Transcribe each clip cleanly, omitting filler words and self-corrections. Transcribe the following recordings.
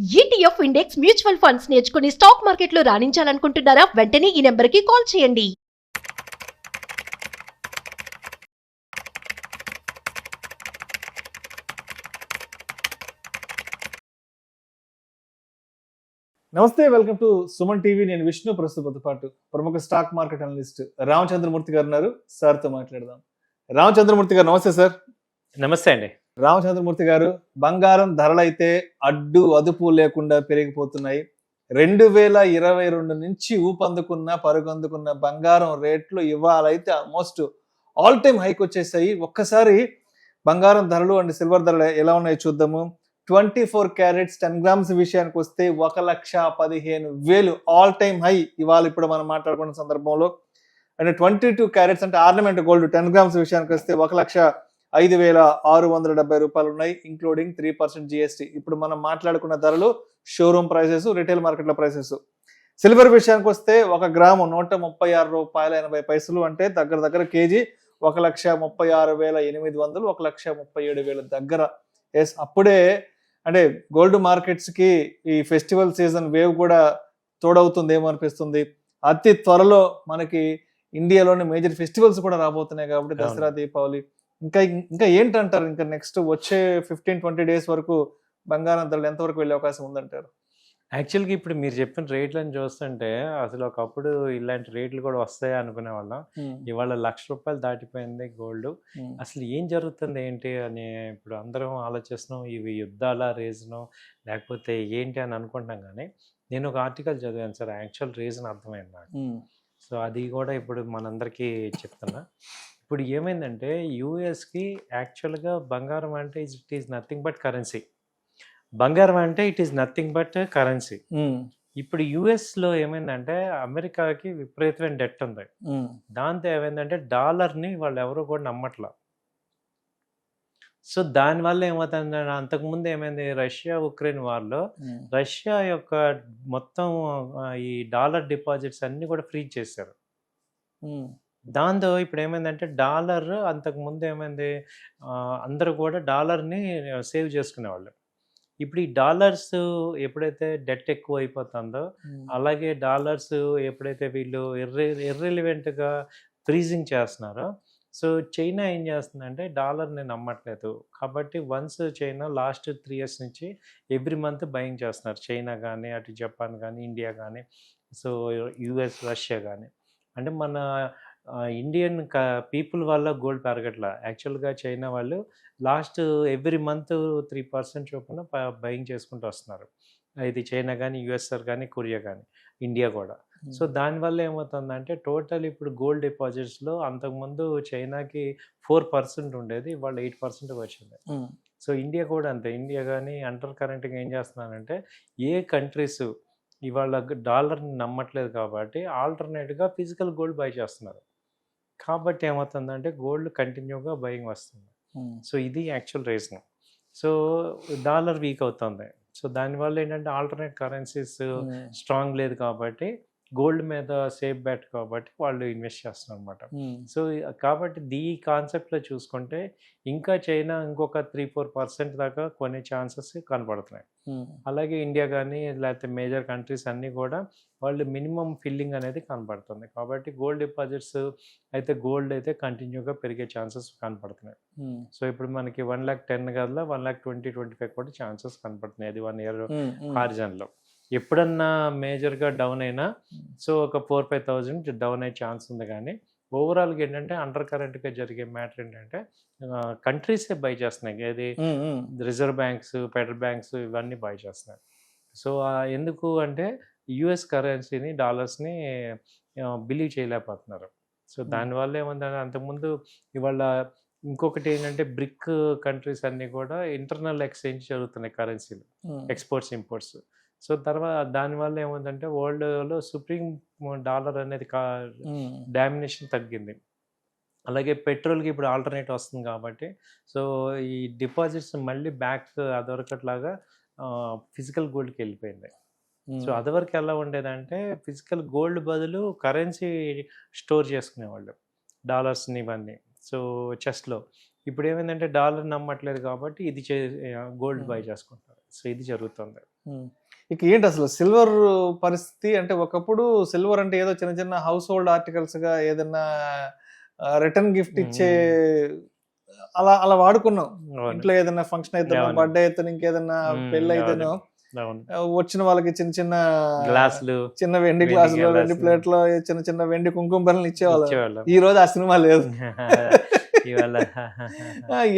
ETF index mutual funds నేర్చుకుని stock మార్కెట్లో రాణించాలనుకుంటున్నారా? వెంటనే ఈ నెంబర్కి కాల్ చేయండి. నమస్తే, వెల్కమ్ టు సుమన్ టీవీ. నేను విష్ణు. ప్రస్తుతంతో పాటు ప్రముఖ స్టాక్ మార్కెట్ అనలిస్ట్ రామచంద్రమూర్తి గారు ఉన్నారు. సార్తో మాట్లాడదాం. రామచంద్రమూర్తి గారు నమస్తే సార్. నమస్తే అండి. రామచంద్రమూర్తి గారు, బంగారం ధరలు అయితే అడ్డు అదుపు లేకుండా పెరిగిపోతున్నాయి. 2022 నుంచి ఊపందుకున్న పరుగందుకున్న బంగారం రేట్లు ఇవాళైతే ఆల్మోస్ట్ ఆల్ టైమ్ హైక్ వచ్చేసాయి. ఒక్కసారి బంగారం ధరలు అండ్ సిల్వర్ ధరలు ఎలా ఉన్నాయో చూద్దాము. 24 క్యారెట్స్ 10 గ్రామ్స్ విషయానికి వస్తే 1,15,000 ఆల్ టైమ్ హై ఇవాళ ఇప్పుడు మనం మాట్లాడుకున్న సందర్భంలో. అండ్ 22 క్యారెట్స్ అంటే ఆర్నమెంట్ గోల్డ్ 10 గ్రామ్స్ విషయానికి వస్తే 1,05,670 రూపాయలు ఉన్నాయి, ఇంక్లూడింగ్ 3% జిఎస్టీ. ఇప్పుడు మనం మాట్లాడుకున్న ధరలు షోరూమ్ ప్రైసెస్, రిటైల్ మార్కెట్ల ప్రైసెస్. సిల్వర్ విషయానికి వస్తే 1 గ్రాము 136 రూపాయల 80 పైసలు, అంటే దగ్గర కేజీ 1,36,800, 1,37,000 దగ్గర. ఎస్, అప్పుడే అంటే గోల్డ్ మార్కెట్స్ కి ఈ ఫెస్టివల్ సీజన్ వేవ్ కూడా తోడవుతుందేమో అనిపిస్తుంది. అతి త్వరలో మనకి ఇండియాలోని మేజర్ ఫెస్టివల్స్ కూడా రాబోతున్నాయి కాబట్టి దసరా, దీపావళి, ఇంకా ఏంటంటారు? ఇంకా నెక్స్ట్ వచ్చే 15-20 డేస్ వరకు బంగారం ధరలు ఎంతవరకు వెళ్ళే అవకాశం ఉందంటారు? యాక్చువల్గా ఇప్పుడు మీరు చెప్పిన రేట్లను చూస్తుంటే అసలు ఒకప్పుడు ఇలాంటి రేట్లు కూడా వస్తాయా అనుకునే వాళ్ళం. ఇవాళ ₹1,00,000 దాటిపోయింది గోల్డ్. అసలు ఏం జరుగుతుంది ఏంటి అని ఇప్పుడు అందరం ఆలోచిస్తున్నాం. ఇవి యుద్ధాల రీజను లేకపోతే ఏంటి అని అనుకుంటున్నాం. కానీ నేను ఒక ఆర్టికల్ చదివాను సార్, యాక్చువల్ రీజన్ అర్థమైంది నాకు. సో అది కూడా ఇప్పుడు మనందరికీ చెప్తున్నా. ఇప్పుడు ఏమైందంటే యూఎస్కి యాక్చువల్గా బంగారం అంటే it is nothing but currency. బంగారం అంటే it is nothing but currency. ఇప్పుడు యుఎస్లో ఏమైందంటే అమెరికాకి విపరీతమైన డెట్ ఉంది. దాంతో ఏమైందంటే డాలర్ని వాళ్ళు ఎవరు కూడా నమ్మట్లా. సో దానివల్ల ఏమవుతుందంటే అంతకుముందు ఏమైంది, రష్యా ఉక్రెయిన్ వార్లో రష్యా యొక్క మొత్తం ఈ డాలర్ డిపాజిట్స్ అన్నీ కూడా ఫ్రీజ్ చేశారు. దాంతో ఇప్పుడు ఏమైందంటే డాలర్, అంతకుముందు ఏమైంది, అందరూ కూడా డాలర్ని సేవ్ చేసుకునేవాళ్ళు. ఇప్పుడు ఈ డాలర్స్ ఎప్పుడైతే డెట్ ఎక్కువ అయిపోతుందో, అలాగే డాలర్స్ ఎప్పుడైతే వీళ్ళు ఇర్రెలివెంట్గా ఫ్రీజింగ్ చేస్తున్నారో, సో చైనా ఏం చేస్తుందంటే డాలర్ని నమ్మట్లేదు. కాబట్టి వన్స్ చైనా లాస్ట్ 3 years నుంచి ఎవ్రీ మంత్ బయింగ్ చేస్తున్నారు. చైనా కానీ, అటు జపాన్ కానీ, ఇండియా కానీ, సో యుఎస్, రష్యా కానీ. అంటే మన ఇండియన్ పీపుల్ వల్ల గోల్డ్ పెరగట్లా. యాక్చువల్గా చైనా వాళ్ళు లాస్ట్ ఎవ్రీ మంత్ 3% చొప్పున బయింగ్ చేసుకుంటూ వస్తున్నారు. ఇది చైనా కానీ, యుఎస్ఆర్ కానీ, కొరియా కానీ, ఇండియా కూడా. సో దానివల్ల ఏమవుతుందంటే టోటల్ ఇప్పుడు గోల్డ్ డిపాజిట్స్లో అంతకుముందు చైనాకి 4% ఉండేది, ఇవాళ 8% వచ్చింది. సో ఇండియా కూడా అంతే. ఇండియా కానీ అండర్ కరెంట్గా ఏం చేస్తున్నారంటే ఏ కంట్రీస్ ఇవాళ డాలర్ని నమ్మట్లేదు కాబట్టి ఆల్టర్నేట్గా ఫిజికల్ గోల్డ్ బై చేస్తున్నారు. కాబట్టి ఏమవుతుందంటే గోల్డ్ కంటిన్యూగా బయింగ్ వస్తుంది. సో ఇది actual reason. So dollar week అవుతుంది. సో దానివల్ల ఏంటంటే ఆల్టర్నేట్ కరెన్సీస్ స్ట్రాంగ్ లేదు కాబట్టి గోల్డ్ మీద సేఫ్ బెట్ కాబట్టి వాళ్ళు ఇన్వెస్ట్ చేస్తున్నారు అనమాట. సో కాబట్టి ఈ కాన్సెప్ట్లో చూసుకుంటే ఇంకా చైనా ఇంకొక 3-4% దాకా కొనే ఛాన్సెస్ కనపడుతున్నాయి. అలాగే ఇండియా కానీ లేకపోతే మేజర్ కంట్రీస్ అన్నీ కూడా వాళ్ళు మినిమం ఫిల్లింగ్ అనేది కనపడుతుంది. కాబట్టి గోల్డ్ డిపాజిట్స్ అయితే గోల్డ్ అయితే కంటిన్యూగా పెరిగే ఛాన్సెస్ కనపడుతున్నాయి. సో ఇప్పుడు మనకి 1,10,000 కదా 1,20,000-1,25,000 కూడా ఛాన్సెస్ కనపడుతున్నాయి. అది 1 year హారిజన్లో. ఎప్పుడన్నా మేజర్గా డౌన్ అయినా సో ఒక 4-5,000 డౌన్ అయ్యే ఛాన్స్ ఉంది. కానీ ఓవరాల్గా ఏంటంటే అండర్ కరెంట్గా జరిగే మ్యాటర్ ఏంటంటే కంట్రీసే బై చేస్తున్నాయి. ఏది రిజర్వ్ బ్యాంక్స్, ఫెడరల్ బ్యాంక్స్ ఇవన్నీ బై చేస్తున్నాయి. సో ఎందుకు అంటే యుఎస్ కరెన్సీని, డాలర్స్ని బిలీవ్ చేయలేకపోతున్నారు. సో దానివల్ల ఏముందంటే అంతకుముందు ఇవాళ ఇంకొకటి ఏంటంటే బ్రిక్ కంట్రీస్ అన్నీ కూడా ఇంటర్నల్ ఎక్స్చేంజ్ జరుగుతున్నాయి కరెన్సీలు, ఎక్స్పోర్ట్స్, ఇంపోర్ట్స్. సో తర్వాత దానివల్ల ఏముందంటే వరల్డ్లో సుప్రీం డాలర్ అనేది డామినేషన్ తగ్గింది. అలాగే పెట్రోల్కి ఇప్పుడు ఆల్టర్నేట్ వస్తుంది కాబట్టి సో ఈ డిపాజిట్స్ మళ్ళీ బ్యాక్ అదొరకట్లాగా ఫిజికల్ గోల్డ్కి వెళ్ళిపోయింది. సో అదివరకు ఎలా ఉండేదంటే ఫిజికల్ గోల్డ్ బదులు కరెన్సీ స్టోర్ చేసుకునేవాళ్ళు, డాలర్స్ని ఇవన్నీ. సో చెస్ట్లో ఇప్పుడు ఏమైందంటే డాలర్ నమ్మట్లేదు కాబట్టి ఇది గోల్డ్ బై చేసుకుంటారు. సో ఇది జరుగుతుంది. ఇక ఏంటి అసలు సిల్వర్ పరిస్థితి? అంటే ఒకప్పుడు సిల్వర్ అంటే ఏదో చిన్న చిన్న హౌస్ హోల్డ్ ఆర్టికల్స్ గా ఏదన్నా రిటర్న్ గిఫ్ట్ ఇచ్చే అలా అలా వాడుకున్నాం. అవును. ఇంట్లో ఏదైనా ఫంక్షన్ అయితేనో, అవును. బర్త్డే అయితేనో, ఇంకేదన్నా పెళ్లి అయితేనో అవును. వచ్చిన వాళ్ళకి చిన్న చిన్న గ్లాసులు, చిన్న వెండి వెండి గ్లాసులు, వెండి గ్లాసులు. ప్లేట్లో చిన్న చిన్న వెండి కుంకుమ బెరలు ఇచ్చేవాళ్ళం. ఇచ్చేవాళ్ళం. ఈ రోజు ఆ సినిమా లేదు. ఇవాళ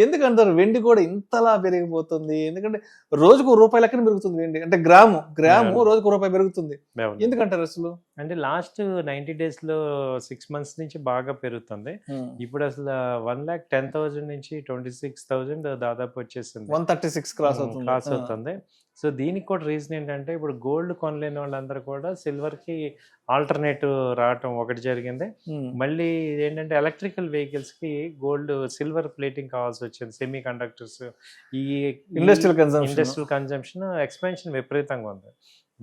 ఎందుకంటారు వెండి కూడా ఇంతలా పెరిగిపోతుంది? ఎందుకంటే రోజుకు రూపాయి లెక్కన పెరుగుతుంది వెండి. అంటే గ్రాము అవును. రోజుకు రూపాయి పెరుగుతుంది. అవును. ఎందుకంటారు అసలు? అంటే లాస్ట్ 90 days లో 6 months నుంచి బాగా పెరుగుతుంది. ఇప్పుడు అసలు 1,10,000 నుంచి 26,000 దాదాపు వచ్చేసింది. 136 క్రాస్ అవుతుంది. క్లాస్ అవుతుంది. సో దీనికి కూడా రీజన్ ఏంటంటే ఇప్పుడు గోల్డ్ కొనలేని వాళ్ళందరూ కూడా సిల్వర్ కి ఆల్టర్నేటివ్ రావటం ఒకటి జరిగింది. మళ్ళీ ఏంటంటే ఎలక్ట్రికల్ వెహికల్స్ కి గోల్డ్ సిల్వర్ ప్లేటింగ్ కావాల్సి వచ్చింది. సెమీ కండక్టర్స్, ఈ ఇండస్ట్రియల్ కన్జంప్షన్ ఎక్స్పెన్షన్ విపరీతంగా ఉంది.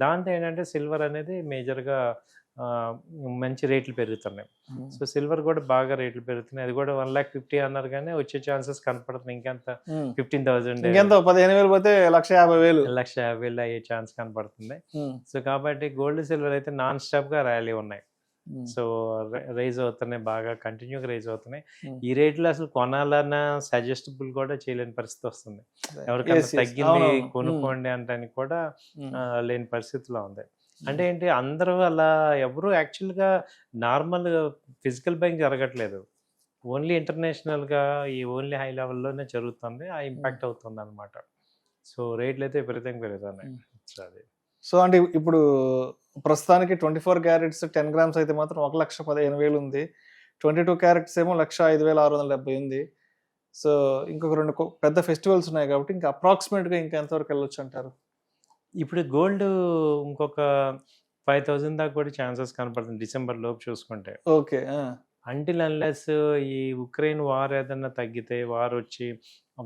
దాంతో ఏంటంటే సిల్వర్ అనేది మేజర్గా మంచి రేట్లు పెరుగుతున్నాయి. సో సిల్వర్ కూడా బాగా రేట్లు పెరుగుతున్నాయి. అది కూడా 1,50,000 అన్నారు కానీ వచ్చే ఛాన్సెస్ కనపడుతుంది. ఇంకెంత 15,000 15,000 పోతే 1,50,000 1,50,000 అయ్యే ఛాన్స్ కనపడుతుంది. సో కాబట్టి గోల్డ్ సిల్వర్ అయితే నాన్ స్టాప్ గా ర్యాలీ ఉన్నాయి. సో రైజ్ అవుతున్నాయి, బాగా కంటిన్యూగా రైజ్ అవుతున్నాయి. ఈ రేట్లో అసలు కొనాలన్నా సజెస్టబుల్ కూడా చేయలేని పరిస్థితి వస్తుంది. ఎవరికైనా తగ్గింది కొనుక్కోండి అంటానికి కూడా లేని పరిస్థితిలో ఉంది. అంటే ఏంటి, అందరూ అలా ఎవరు యాక్చువల్గా నార్మల్ ఫిజికల్ బయింగ్ జరగట్లేదు. ఓన్లీ ఇంటర్నేషనల్గా ఈ ఓన్లీ హై లెవెల్లోనే జరుగుతుంది. ఆ ఇంపాక్ట్ అవుతుంది అనమాట. సో రేట్లు అయితే విపరీతంగా పెరుగుతున్నాయి. అది సో అంటే ఇప్పుడు ప్రస్తుతానికి 24 క్యారెట్స్ 10 grams అయితే మాత్రం 1,15,000 ఉంది. 22 క్యారెట్స్ ఏమో 1,05,670 ఉంది. సో ఇంకొక 2 పెద్ద ఫెస్టివల్స్ ఉన్నాయి కాబట్టి ఇంకా అప్రాక్సిమేట్గా ఇంకా ఎంతవరకు వెళ్ళొచ్చు అంటారు? ఇప్పుడు గోల్డ్ ఇంకొక 5,000 దాకా కూడా ఛాన్సెస్ కనపడుతుంది డిసెంబర్ లోపు చూసుకుంటే. ఓకే. అంటిల్ అన్లెస్ ఈ ఉక్రెయిన్ వార్ ఏదన్నా తగ్గితే, వార్ వచ్చి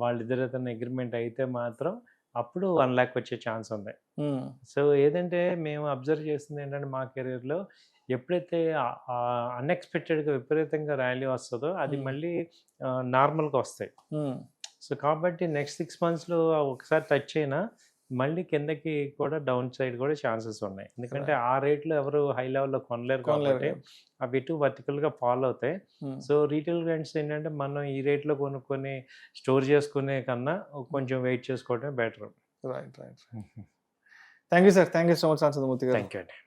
వాళ్ళిద్దరు ఏదైనా అగ్రిమెంట్ అయితే మాత్రం అప్పుడు 1 lakh వచ్చే ఛాన్స్ ఉంది. సో ఏదంటే మేము అబ్జర్వ్ చేస్తుంది ఏంటంటే మా కెరీర్లో ఎప్పుడైతే అన్ఎక్స్పెక్టెడ్గా విపరీతంగా ర్యాలీ వస్తుందో అది మళ్ళీ నార్మల్గా వస్తాయి. సో కాబట్టి నెక్స్ట్ 6 monthsలో ఒకసారి టచ్ అయినా మళ్ళీ కిందకి కూడా డౌన్ సైడ్ కూడా ఛాన్సెస్ ఉన్నాయి. ఎందుకంటే ఆ రేట్లో ఎవరు హై లెవెల్లో కొనలేరు కాబట్టి అవి ఇటు వర్టికల్గా ఫాలో అవుతాయి. సో రీటైల్ క్లయింట్స్ ఏంటంటే మనం ఈ రేట్లో కొనుక్కొని స్టోర్ చేసుకునే కన్నా కొంచెం వెయిట్ చేసుకోవడమే better. Right. Thank you sir. Thank you so much Santhamurthy garu. Thank you అండి.